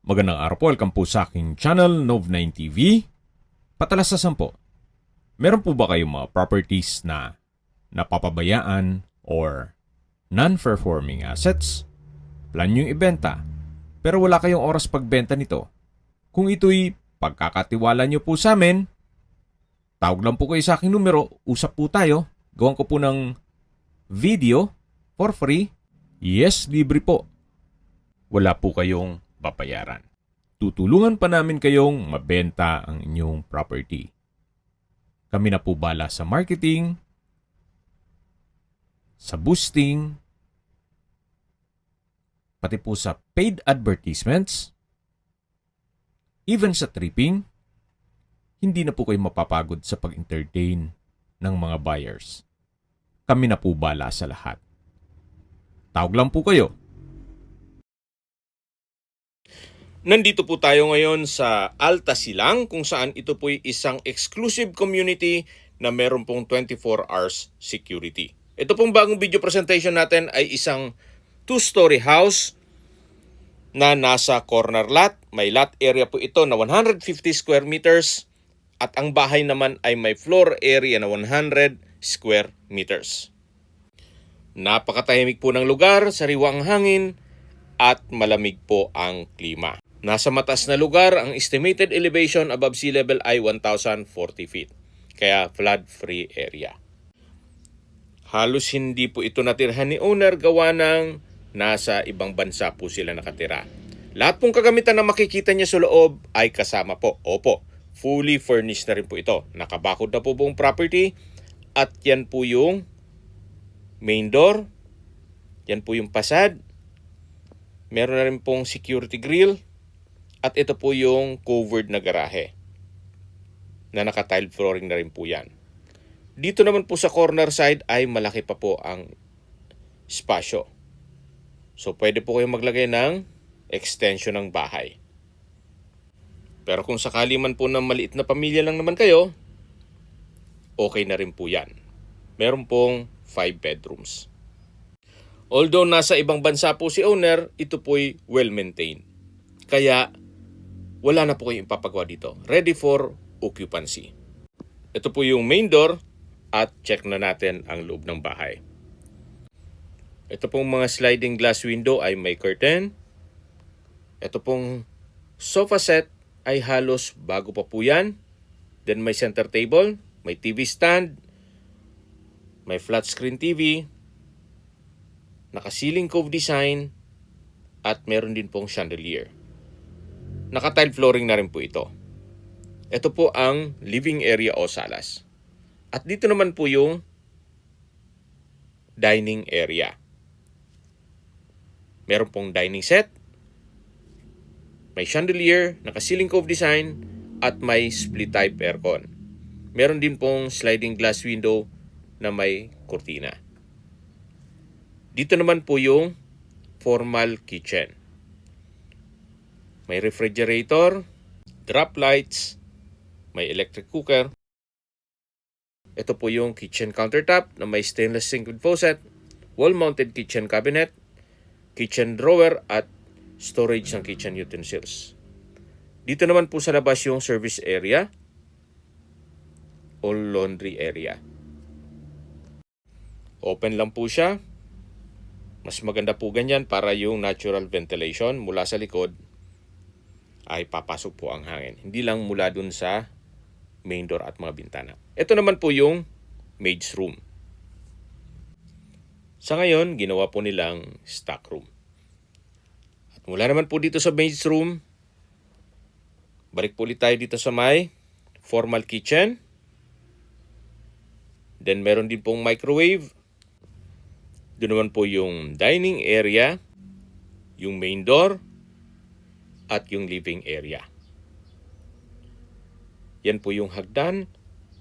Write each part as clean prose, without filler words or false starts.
Magandang araw po, welcome po sa aking channel, Nov9 TV. Patalasasan po, meron po ba kayong mga properties na napapabayaan or non-performing assets? Plan nyo ibenta, pero wala kayong oras pagbenta nito. Kung ito'y pagkakatiwala nyo po sa amin, tawag lang po kayo sa aking numero, usap po tayo, gawan ko po ng video for free. Yes, libre po. Wala po kayong babayaran. Tutulungan pa namin kayong mabenta ang inyong property. Kami na po bala sa marketing, sa boosting, pati po sa paid advertisements, even sa tripping. Hindi na po kayo mapapagod sa pag-entertain ng mga buyers. Kami na po bala sa lahat. Tawag lang po kayo. Nandito po tayo ngayon sa Alta Silang kung saan ito po'y isang exclusive community na meron pong 24 hours security. Ito pong bagong video presentation natin ay isang 2-story house na nasa corner lot. May lot area po ito na 150 square meters at ang bahay naman ay may floor area na 100 square meters. Napakatahimik po ng lugar, sariwa ang hangin at malamig po ang klima. Nasa mataas na lugar, ang estimated elevation above sea level ay 1,040 feet. Kaya flood-free area. Halos hindi po ito natirhan ni owner gawa ng nasa ibang bansa po sila nakatira. Lahat pong kagamitan na makikita niya sa loob ay kasama po. Opo, fully furnished na rin po ito. Nakabakod na po buong property at yan po yung main door. Yan po yung fasad. Meron na rin pong security grill. At ito po yung covered na garahe na naka-tile flooring na rin po yan. Dito naman po sa corner side ay malaki pa po ang spasyo. So pwede po kayong maglagay ng extension ng bahay. Pero kung sakali man po na maliit na pamilya lang naman kayo, okay na rin po yan. Meron pong 5 bedrooms. Although nasa ibang bansa po si owner, ito po'y well-maintained. Kaya wala na po kayong ipapagawa dito. Ready for occupancy. Ito po yung main door at check na natin ang loob ng bahay. Ito pong mga sliding glass window ay may curtain. Ito pong sofa set ay halos bago pa po yan. Then may center table, may TV stand, may flat screen TV, naka-ceiling cove design, at meron din pong chandelier. Naka-tile flooring na rin po ito. Ito po ang living area o salas. At dito naman po yung dining area. Meron pong dining set, may chandelier, naka-ceiling cove design, at may split type aircon. Meron din pong sliding glass window na may kurtina. Dito naman po yung formal kitchen. May refrigerator, drop lights, may electric cooker. Ito po yung kitchen countertop na may stainless sink with faucet, wall-mounted kitchen cabinet, kitchen drawer at storage ng kitchen utensils. Dito naman po sa labas yung service area o laundry area. Open lang po siya. Mas maganda po ganyan para yung natural ventilation mula sa likod ay papasok po ang hangin. Hindi lang mula dun sa main door at mga bintana. Ito naman po yung maid's room. Sa ngayon, ginawa po nilang stock room. At mula naman po dito sa maid's room, balik po ulit tayo dito sa may formal kitchen. Then meron din pong microwave. Doon naman po yung dining area, yung main door, at yung living area. Yan po yung hagdan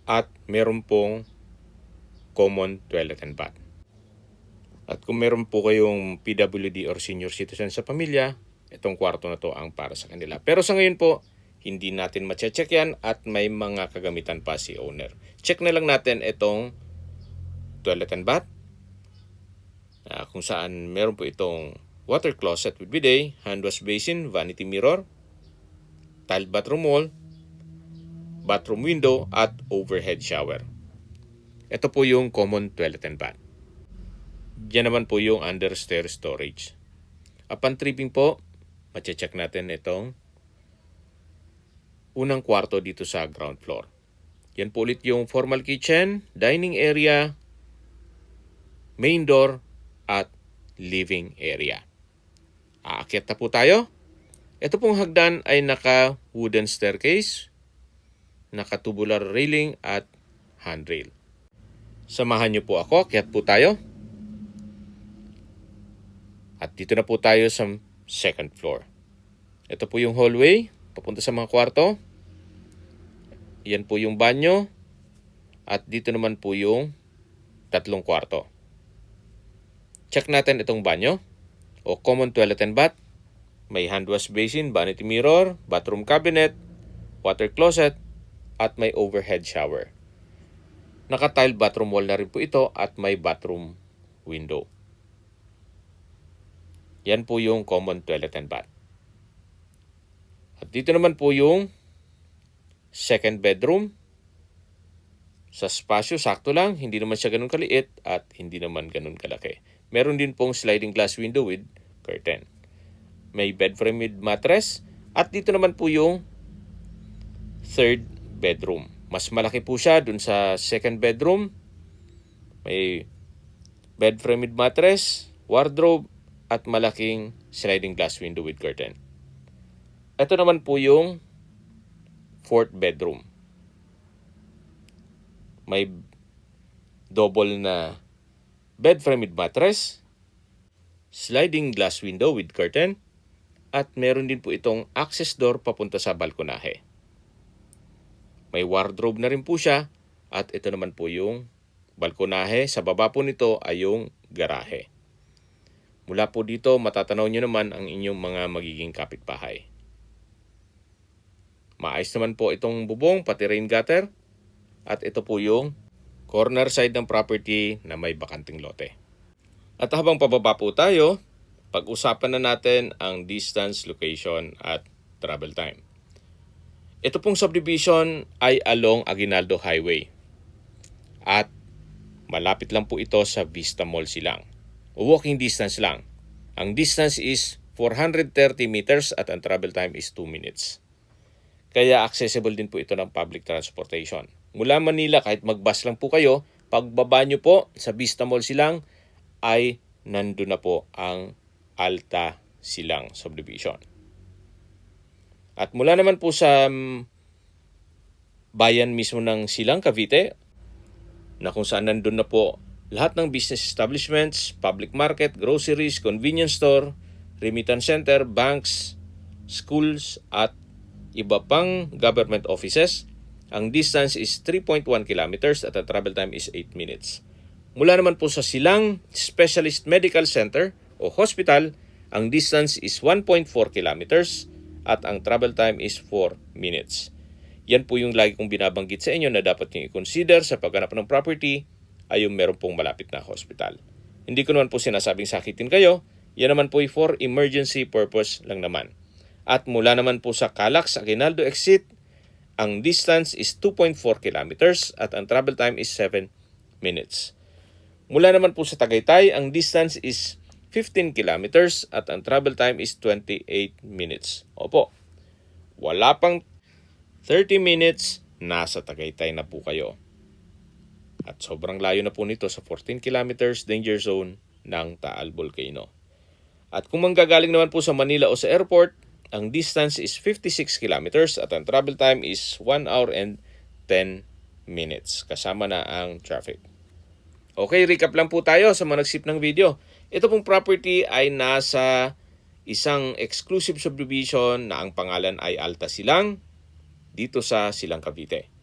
at meron pong common toilet and bath. At kung meron po kayong PWD or senior citizen sa pamilya, itong kwarto na to ang para sa kanila. Pero sa ngayon po, hindi natin ma-check yan at may mga kagamitan pa si owner. Check na lang natin itong toilet and bath. Kung saan meron po itong water closet with bidet, hand wash basin, vanity mirror, tiled bathroom wall, bathroom window, at overhead shower. Ito po yung common toilet and bath. Diyan naman po yung under stair storage. Upon tripping po, mache-check natin itong unang kwarto dito sa ground floor. Yan po ulit yung formal kitchen, dining area, main door, at living area. Aakyat na po tayo. Ito pong hagdan ay naka-wooden staircase, naka-tubular railing at handrail. Samahan niyo po ako, akyat po tayo. At dito na po tayo sa second floor. Ito po yung hallway, papunta sa mga kwarto. Yan po yung banyo. At dito naman po yung tatlong kwarto. Check natin itong banyo o common toilet and bath. May hand wash basin, vanity mirror, bathroom cabinet, water closet, at may overhead shower. Naka-tiled bathroom wall na rin po ito at may bathroom window. Yan po yung common toilet and bath. At dito naman po yung second bedroom. Sa spasyo, sakto lang. Hindi naman siya ganun kaliit at hindi naman ganun kalaki. Meron din pong sliding glass window with curtain. May bed frame with mattress. At dito naman po yung third bedroom. Mas malaki po siya dun sa second bedroom. May bed frame with mattress, wardrobe, at malaking sliding glass window with curtain. Ito naman po yung fourth bedroom. May double na bed frame with mattress, sliding glass window with curtain, at meron din po itong access door papunta sa balkonahe. May wardrobe na rin po siya at ito naman po yung balkonahe. Sa baba po nito ay yung garahe. Mula po dito matatanaw nyo naman ang inyong mga magiging kapitbahay. Maayos naman po itong bubong pati rain gutter. At ito po yung corner side ng property na may bakanting lote. At habang pababa po tayo, pag-usapan na natin ang distance, location, at travel time. Ito pong subdivision ay along Aguinaldo Highway. At malapit lang po ito sa Vista Mall Silang. Walking distance lang. Ang distance is 430 meters at ang travel time is 2 minutes. Kaya accessible din po ito ng public transportation. Mula Manila, kahit mag-bus lang po kayo, pagbaba nyo po sa Vista Mall Silang, ay nandun na po ang Alta Silang Subdivision. At mula naman po sa bayan mismo ng Silang, Cavite, na kung saan nandun na po lahat ng business establishments, public market, groceries, convenience store, remittance center, banks, schools, at iba pang government offices. Ang distance is 3.1 kilometers at ang travel time is 8 minutes. Mula naman po sa Silang Specialist Medical Center o Hospital, ang distance is 1.4 kilometers at ang travel time is 4 minutes. Yan po yung lagi kong binabanggit sa inyo na dapat nyo i-consider sa paghanap ng property ay yung meron pong malapit na hospital. Hindi ko naman po sinasabing sakitin kayo, yan naman po ay for emergency purpose lang naman. At mula naman po sa Calax Aguinaldo exit, ang distance is 2.4 kilometers at ang travel time is 7 minutes. Mula naman po sa Tagaytay, ang distance is 15 kilometers at ang travel time is 28 minutes. Opo, wala pang 30 minutes, nasa Tagaytay na po kayo. At sobrang layo na po nito sa 14 kilometers danger zone ng Taal Volcano. At kung manggagaling naman po sa Manila o sa airport, ang distance is 56 kilometers at ang travel time is 1 hour and 10 minutes. Kasama na ang traffic. Okay, recap lang po tayo sa mga nagsip ng video. Ito pong property ay nasa isang exclusive subdivision na ang pangalan ay Alta Silang dito sa Silang, Cavite.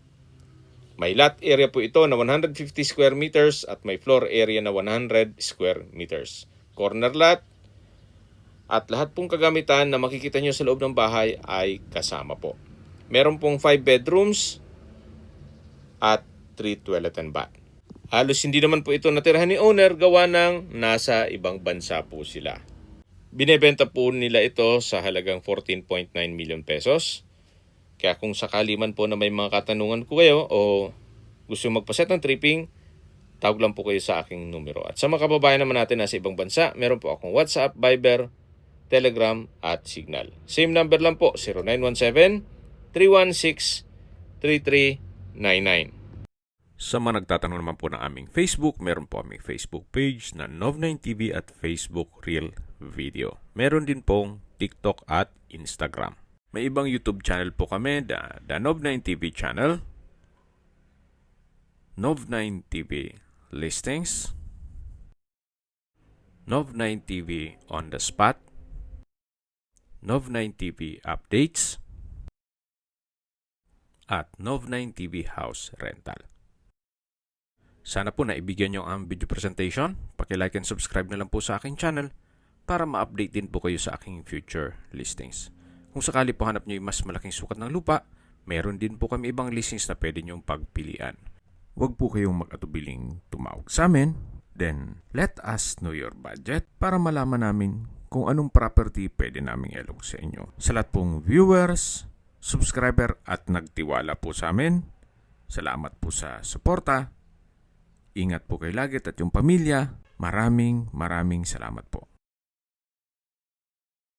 May lot area po ito na 150 square meters at may floor area na 100 square meters. Corner lot. At lahat pong kagamitan na makikita nyo sa loob ng bahay ay kasama po. Meron pong 5 bedrooms at 3 toilet and bath. Halos hindi naman po ito natirahan ni owner gawa ng nasa ibang bansa po sila. Binebenta po nila ito sa halagang 14.9 million pesos. Kaya kung sakali man po na may mga katanungan ko kayo o gusto yung magpaset ng tripping, tawag lang po kayo sa aking numero. At sa mga kababayan naman natin na sa ibang bansa, meron po akong WhatsApp, Viber, Telegram at Signal. Same number lang po, 0917-316-3399. Sa mga nagtatanong naman po ng aming Facebook, meron po aming Facebook page na Nov9TV at Facebook Real Video. Meron din pong TikTok at Instagram. May ibang YouTube channel po kami, the Nov9TV channel, Nov9TV Listings, Nov9TV On The Spot, Nov9TV Updates, at Nov9TV House Rental. Sana po naibigyan nyo ang video presentation. Paki-like and subscribe na lang po sa aking channel para ma-update din po kayo sa aking future listings. Kung sakali po hanap nyo yung mas malaking sukat ng lupa, meron din po kami ibang listings na pwede nyong pagpilian. Huwag po kayong mag-atubiling tumawag sa amin. Then, let us know your budget para malaman namin kung anong property pwede naming ilog sa inyo. Sa lahat pong viewers, subscriber at nagtiwala po sa amin, salamat po sa suporta. Ingat po kayo lagi at yung pamilya. Maraming salamat po.